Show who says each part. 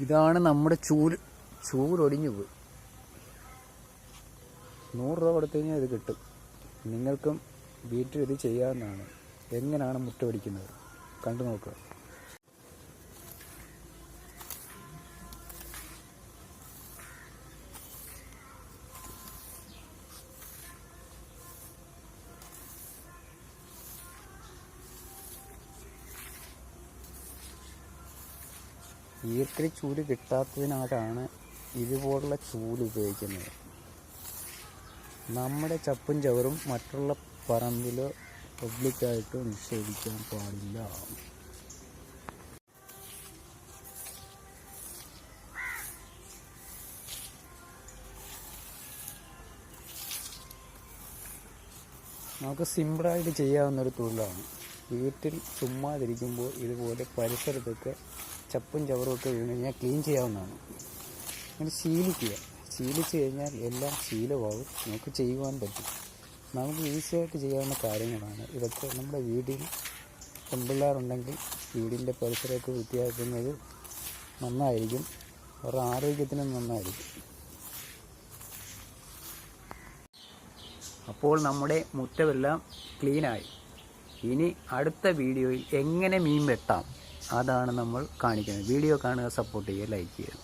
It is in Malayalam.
Speaker 1: ഇതാണ് നമ്മുടെ ചൂരൊടിഞ്ഞു പോയി. 100 രൂപ കൊടുത്തു കഴിഞ്ഞാൽ ഇത് കിട്ടും. നിങ്ങൾക്കും വീട്ടിൽ ഇത് ചെയ്യാവുന്നതാണ്. എങ്ങനെയാണ് മുറ്റമടിക്കുന്നത് കണ്ടു നോക്കുക. ഈർക്കലി ചൂല് കിട്ടാത്തതിനാലാണ് ഇതുപോലുള്ള ചൂല് ഉപയോഗിക്കുന്നത്. നമ്മുടെ ചപ്പും ചവറും മറ്റുള്ള പറമ്പിലോ പബ്ലിക്കായിട്ടോ നിക്ഷേപിക്കാൻ പാടില്ല. നമുക്ക് സിമ്പിളായിട്ട് ചെയ്യാവുന്നൊരു തൊഴിലാണ്. വീട്ടിൽ ചുമ്മാതിരിക്കുമ്പോൾ ഇതുപോലെ പരിസരത്തൊക്കെ ചപ്പും ചവറുമൊക്കെ വീണ് കഴിഞ്ഞാൽ ക്ലീൻ ചെയ്യാവുന്നതാണ്. അങ്ങനെ ശീലിച്ച് കഴിഞ്ഞാൽ എല്ലാം ശീലമാവും. നമുക്ക് ചെയ്യുവാൻ പറ്റും. നമുക്ക് ഈസിയായിട്ട് ചെയ്യാവുന്ന കാര്യങ്ങളാണ് ഇതൊക്കെ. നമ്മുടെ വീട്ടിൽ പെൺപിള്ളേരുണ്ടെങ്കിൽ വീടിൻ്റെ പരിസരമൊക്കെ വൃത്തിയാക്കുന്നത് നന്നായിരിക്കും. അവരുടെ ആരോഗ്യത്തിനും നന്നായിരിക്കും. അപ്പോൾ നമ്മുടെ മുറ്റമെല്ലാം ക്ലീനായി. ഇനി അടുത്ത വീഡിയോയിൽ എങ്ങനെ മീൻ വെട്ടാം അതാണ് നമ്മൾ കാണിക്കുന്നത്. വീഡിയോ കാണുക, സപ്പോർട്ട് ചെയ്യുക, ലൈക്ക് ചെയ്യുക.